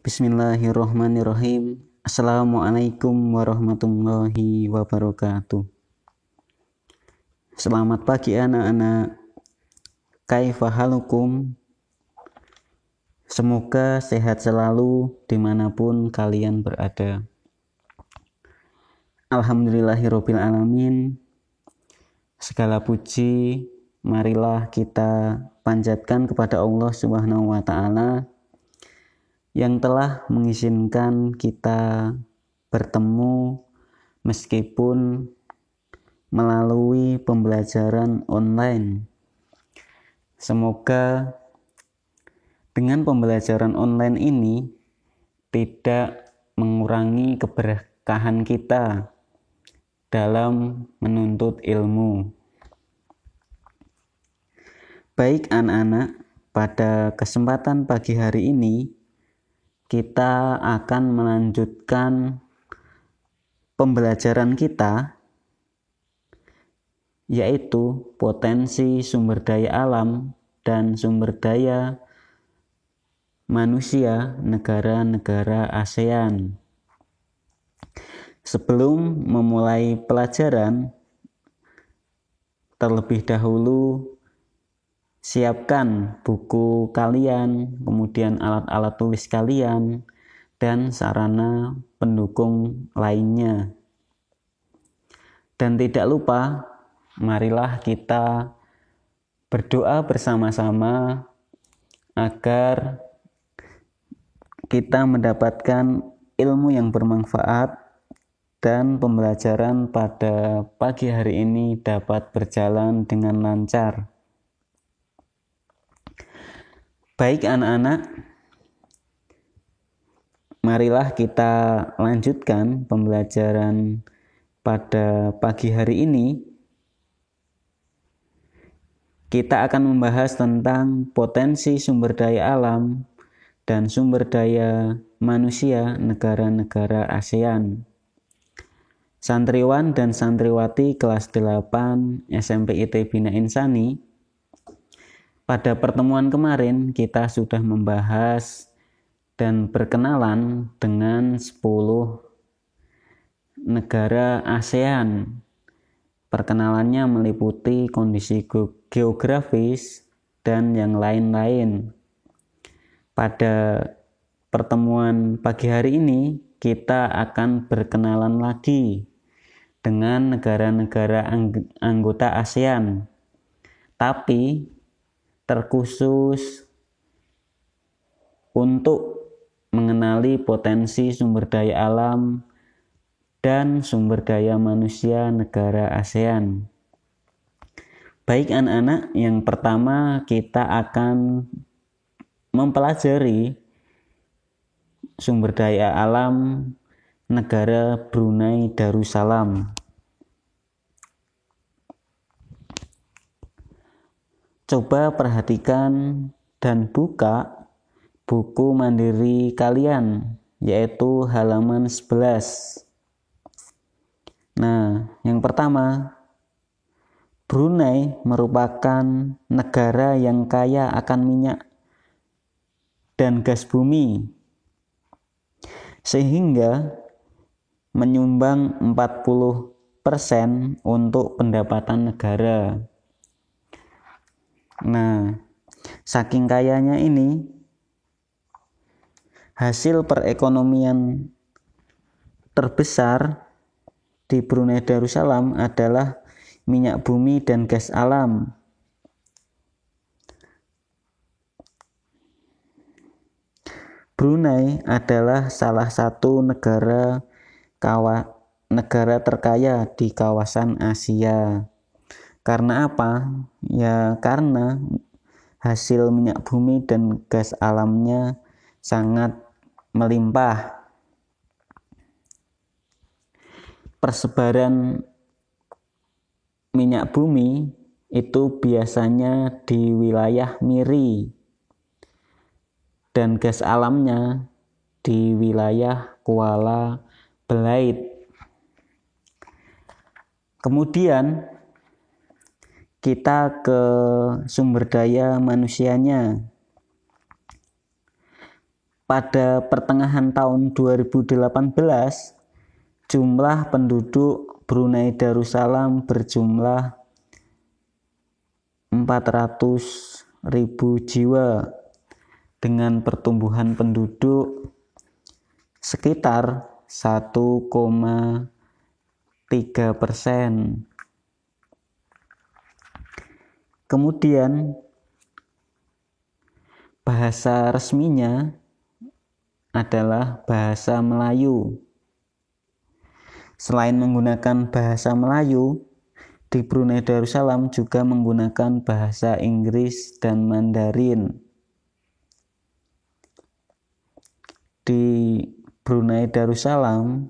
Bismillahirrohmanirrohim. Assalamualaikum warahmatullahi wabarakatuh. Selamat pagi anak-anak. Kaifa halukum? Semoga sehat selalu dimanapun kalian berada. Alhamdulillahirabbil alamin. Segala puji marilah kita panjatkan kepada Allah Subhanahu wa taala yang telah mengizinkan kita bertemu meskipun melalui pembelajaran online. Semoga dengan pembelajaran online ini tidak mengurangi keberkahan kita dalam menuntut ilmu. Baik anak-anak, pada kesempatan pagi hari ini kita akan melanjutkan pembelajaran kita, yaitu potensi sumber daya alam dan sumber daya manusia negara-negara ASEAN. Sebelum memulai pelajaran, terlebih dahulu siapkan buku kalian, kemudian alat-alat tulis kalian, dan sarana pendukung lainnya. Dan tidak lupa, marilah kita berdoa bersama-sama agar kita mendapatkan ilmu yang bermanfaat dan pembelajaran pada pagi hari ini dapat berjalan dengan lancar. Baik anak-anak, marilah kita lanjutkan pembelajaran pada pagi hari ini. Kita akan membahas tentang potensi sumber daya alam dan sumber daya manusia negara-negara ASEAN. Santriwan dan santriwati kelas 8 SMP IT Bina Insani, pada pertemuan kemarin kita sudah membahas dan berkenalan dengan 10 negara ASEAN. Perkenalannya meliputi kondisi geografis dan yang lain-lain. Pada pertemuan pagi hari ini kita akan berkenalan lagi dengan negara-negara anggota ASEAN, tapi terkhusus untuk mengenali potensi sumber daya alam dan sumber daya manusia negara ASEAN. Baik anak-anak, yang pertama kita akan mempelajari sumber daya alam negara Brunei Darussalam. Coba perhatikan dan buka buku mandiri kalian, yaitu halaman 11. Nah, yang pertama, Brunei merupakan negara yang kaya akan minyak dan gas bumi, sehingga menyumbang 40% untuk pendapatan negara. Nah, saking kayanya ini, hasil perekonomian terbesar di Brunei Darussalam adalah minyak bumi dan gas alam. Brunei adalah salah satu negara terkaya di kawasan Asia. Karena apa? Ya karena hasil minyak bumi dan gas alamnya sangat melimpah. Persebaran minyak bumi itu biasanya di wilayah Miri dan gas alamnya di wilayah Kuala Belait. Kemudian kita ke sumber daya manusianya. pada pertengahan tahun 2018, jumlah penduduk Brunei Darussalam berjumlah 400.000 jiwa dengan pertumbuhan penduduk sekitar 1,3%. Kemudian bahasa resminya adalah bahasa Melayu. Selain menggunakan bahasa Melayu, di Brunei Darussalam juga menggunakan bahasa Inggris dan Mandarin. Di Brunei Darussalam,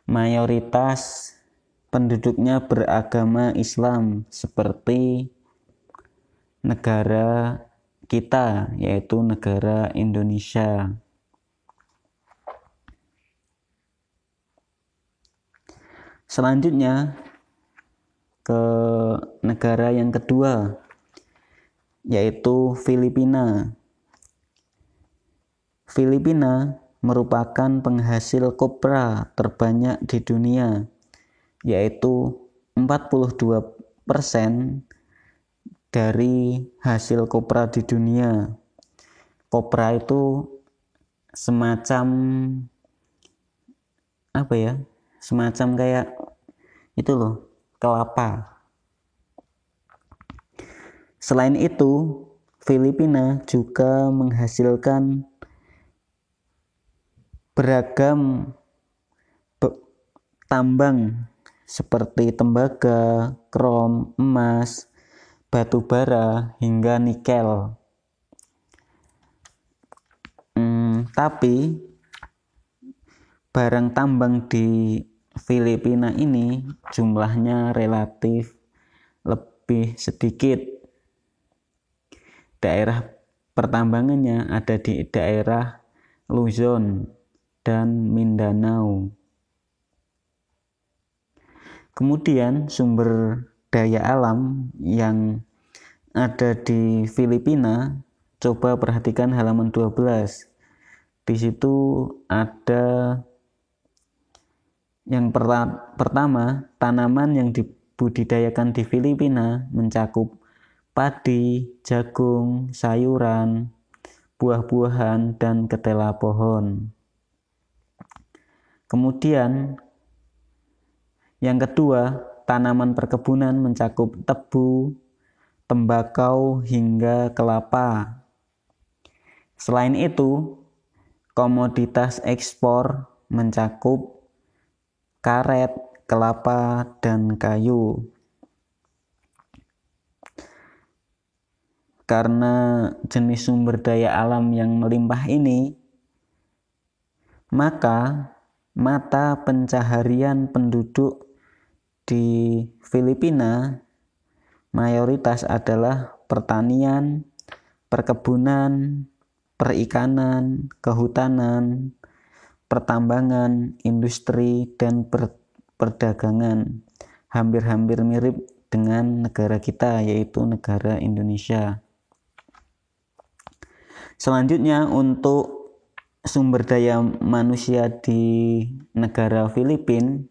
mayoritas penduduknya beragama Islam seperti negara kita, yaitu negara Indonesia. Selanjutnya ke negara yang kedua, yaitu Filipina. Filipina merupakan penghasil kopra terbanyak di dunia, yaitu 42% dari hasil kopra di dunia. Kopra itu semacam semacam kayak itu loh, kelapa. Selain itu, Filipina juga menghasilkan beragam tambang seperti tembaga, krom, emas, batu bara, hingga nikel. Tapi barang tambang di Filipina ini jumlahnya relatif lebih sedikit. Daerah pertambangannya ada di daerah Luzon dan Mindanao. Kemudian sumber daya alam yang ada di Filipina, coba perhatikan halaman 12. Di situ ada yang pertama, tanaman yang dibudidayakan di Filipina mencakup padi, jagung, sayuran, buah-buahan, dan ketela pohon. Kemudian yang kedua, tanaman perkebunan mencakup tebu, tembakau, hingga kelapa. Selain itu, komoditas ekspor mencakup karet, kelapa, dan kayu. Karena jenis sumber daya alam yang melimpah ini, maka mata pencaharian penduduk di Filipina mayoritas adalah pertanian, perkebunan, perikanan, kehutanan, pertambangan, industri, dan perdagangan. Hampir-hampir mirip dengan negara kita, yaitu negara Indonesia. Selanjutnya, untuk sumber daya manusia di negara Filipina,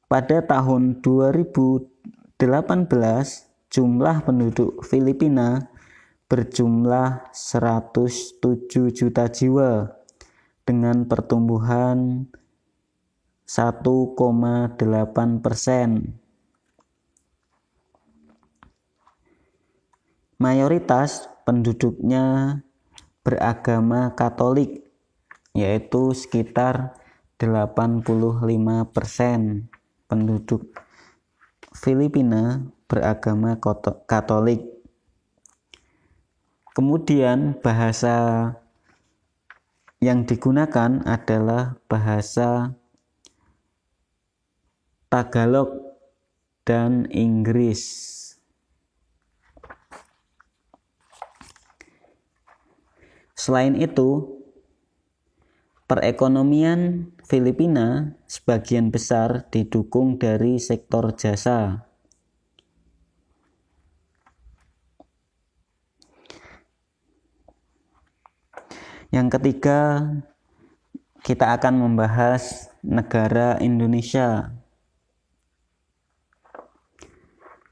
pada tahun 2018 jumlah penduduk Filipina berjumlah 107 juta jiwa dengan pertumbuhan 1,8%. Mayoritas penduduknya beragama Katolik, yaitu sekitar 85% penduduk Filipina beragama Katolik. Kemudian bahasa yang digunakan adalah bahasa Tagalog dan Inggris. Selain itu, perekonomian Filipina sebagian besar didukung dari sektor jasa. Yang ketiga, kita akan membahas negara Indonesia.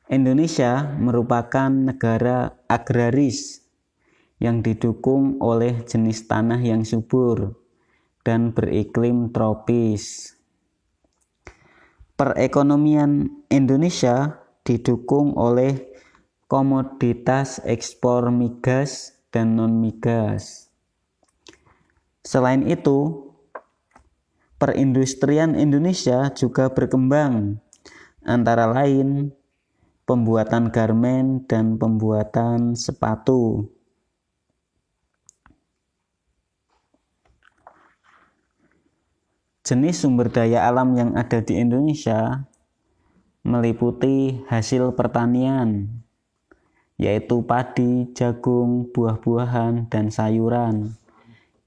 Indonesia merupakan negara agraris yang didukung oleh jenis tanah yang subur dan beriklim tropis. Perekonomian Indonesia didukung oleh komoditas ekspor migas dan non-migas. Selain itu, perindustrian Indonesia juga berkembang, antara lain pembuatan garmen dan pembuatan sepatu. Jenis sumber daya alam yang ada di Indonesia meliputi hasil pertanian, yaitu padi, jagung, buah-buahan, dan sayuran.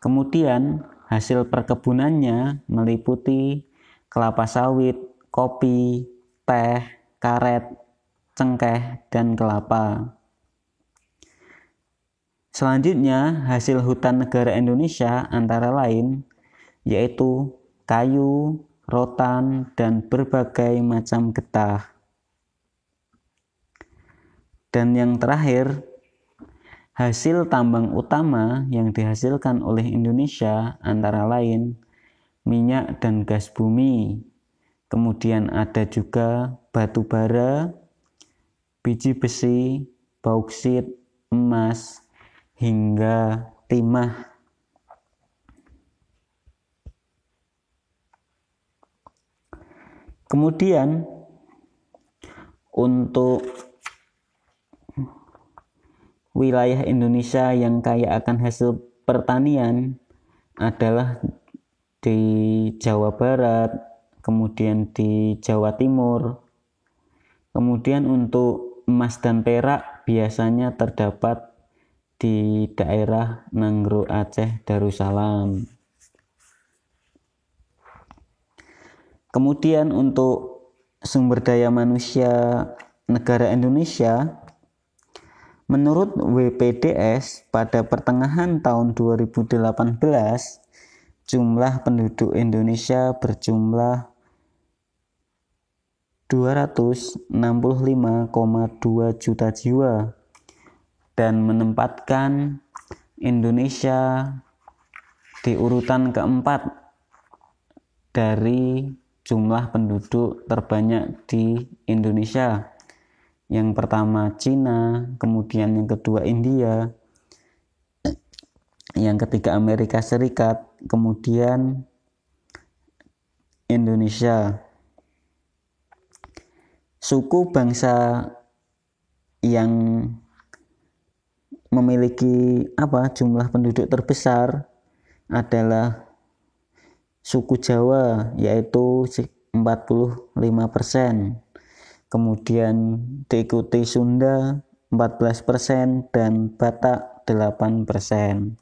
Kemudian hasil perkebunannya meliputi kelapa sawit, kopi, teh, karet, cengkeh, dan kelapa. Selanjutnya, hasil hutan negara Indonesia antara lain yaitu kayu, rotan, dan berbagai macam getah. Dan yang terakhir, hasil tambang utama yang dihasilkan oleh Indonesia antara lain minyak dan gas bumi. Kemudian ada juga batu bara, biji besi, bauksit, emas, hingga timah. Kemudian untuk wilayah Indonesia yang kaya akan hasil pertanian adalah di Jawa Barat, kemudian di Jawa Timur. Kemudian untuk emas dan perak biasanya terdapat di daerah Nanggro Aceh Darussalam. Kemudian untuk sumber daya manusia negara Indonesia, menurut WPDS pada pertengahan tahun 2018, jumlah penduduk Indonesia berjumlah 265,2 juta jiwa dan menempatkan Indonesia di urutan keempat dari jumlah penduduk terbanyak di Indonesia. Yang pertama Cina, kemudian yang kedua India, yang ketiga Amerika Serikat, kemudian Indonesia. Suku bangsa yang memiliki jumlah penduduk terbesar adalah suku Jawa, yaitu 45%. Kemudian diikuti Sunda 14% dan Batak 8%.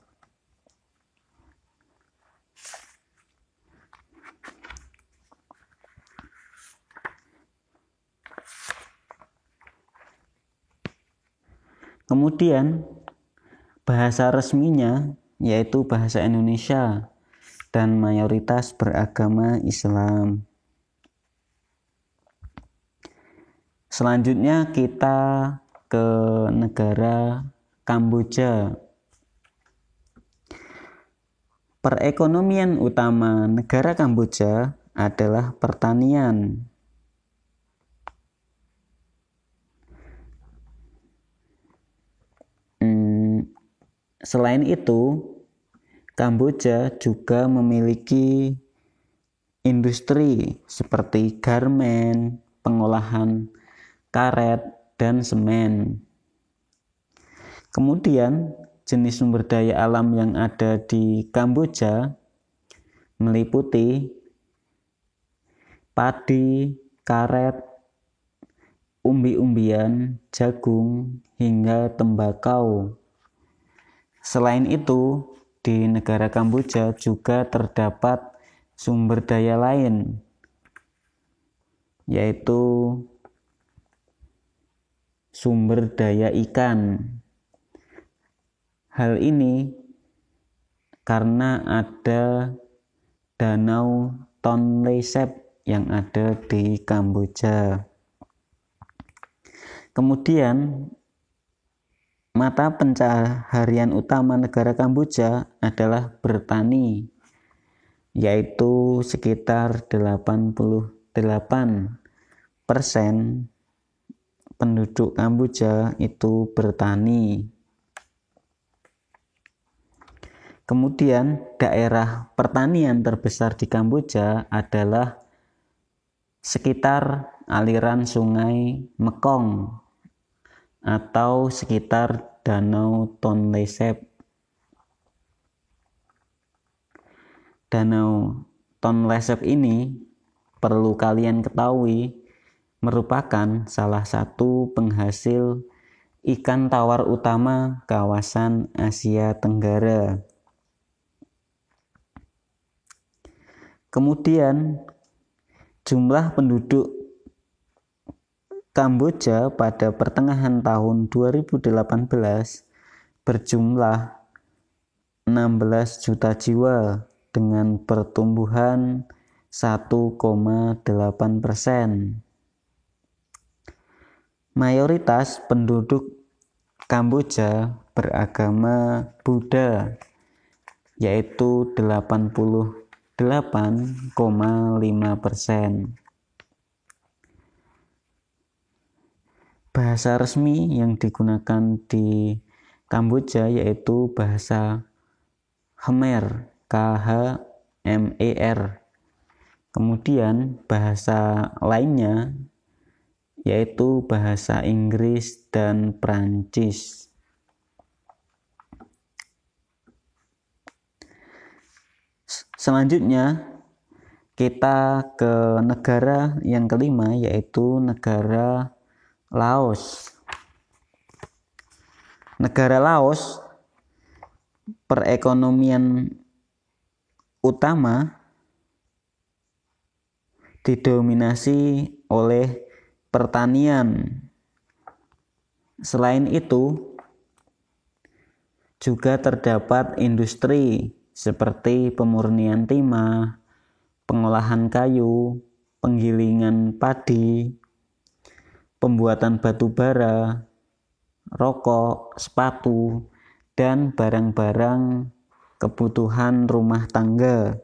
Kemudian bahasa resminya yaitu bahasa Indonesia dan mayoritas beragama Islam. Selanjutnya kita ke negara Kamboja. Perekonomian utama negara Kamboja adalah pertanian. Selain itu, Kamboja juga memiliki industri seperti garmen, pengolahan karet, dan semen. Kemudian, jenis sumber daya alam yang ada di Kamboja meliputi padi, karet, umbi-umbian, jagung, hingga tembakau. Selain itu, di negara Kamboja juga terdapat sumber daya lain, yaitu sumber daya ikan. Hal ini karena ada Danau Tonle Sap yang ada di Kamboja. Kemudian mata pencaharian utama negara Kamboja adalah bertani, yaitu sekitar 88% penduduk Kamboja itu bertani. Kemudian daerah pertanian terbesar di Kamboja adalah sekitar aliran sungai Mekong atau sekitar Danau Tonle Sap. Danau Tonle Sap ini perlu kalian ketahui merupakan salah satu penghasil ikan tawar utama kawasan Asia Tenggara. Kemudian jumlah penduduk Kamboja pada pertengahan tahun 2018 berjumlah 16 juta jiwa dengan pertumbuhan 1,8%. Mayoritas penduduk Kamboja beragama Buddha, yaitu 88,5%. Bahasa resmi yang digunakan di Kamboja yaitu bahasa Khmer, Khmer. Kemudian bahasa lainnya yaitu bahasa Inggris dan Prancis. Selanjutnya kita ke negara yang kelima, yaitu negara Laos. Negara Laos perekonomian utama didominasi oleh pertanian. Selain itu, juga terdapat industri seperti pemurnian timah, pengolahan kayu, penggilingan padi, pembuatan batu bara, rokok, sepatu, dan barang-barang kebutuhan rumah tangga.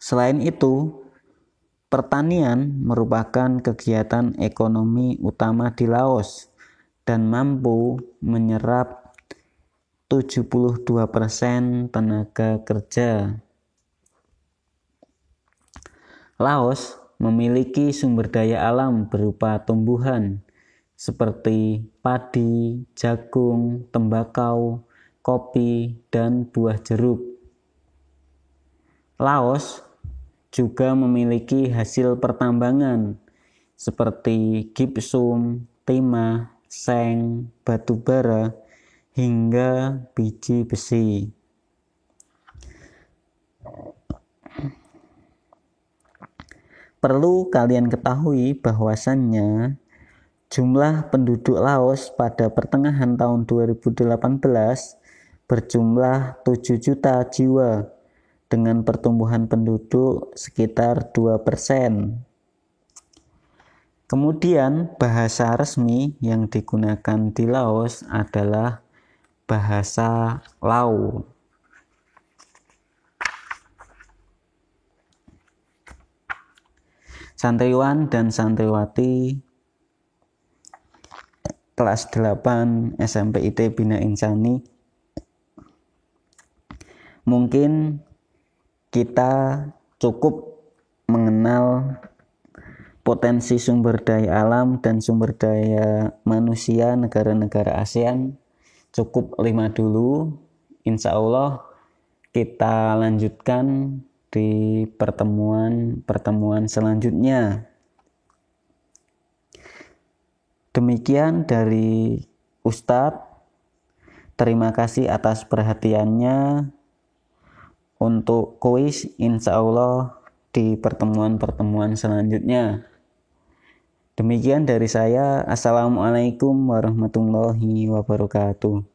Selain itu, pertanian merupakan kegiatan ekonomi utama di Laos dan mampu menyerap 72% tenaga kerja. Laos memiliki sumber daya alam berupa tumbuhan seperti padi, jagung, tembakau, kopi, dan buah jeruk. Laos juga memiliki hasil pertambangan seperti gipsum, timah, seng, batu bara, hingga biji besi. Perlu kalian ketahui bahwasannya jumlah penduduk Laos pada pertengahan tahun 2018 berjumlah 7 juta jiwa dengan pertumbuhan penduduk sekitar 2%. Kemudian bahasa resmi yang digunakan di Laos adalah bahasa Lao. Santriwan dan santriwati kelas 8 SMP IT Bina Insani, mungkin kita cukup mengenal potensi sumber daya alam dan sumber daya manusia negara-negara ASEAN. Cukup 5 dulu. Insya Allah kita lanjutkan di pertemuan selanjutnya. Demikian dari Ustadz. Terima kasih atas perhatiannya. Untuk kuis insya Allah di pertemuan selanjutnya. Demikian dari saya. Assalamualaikum warahmatullahi wabarakatuh.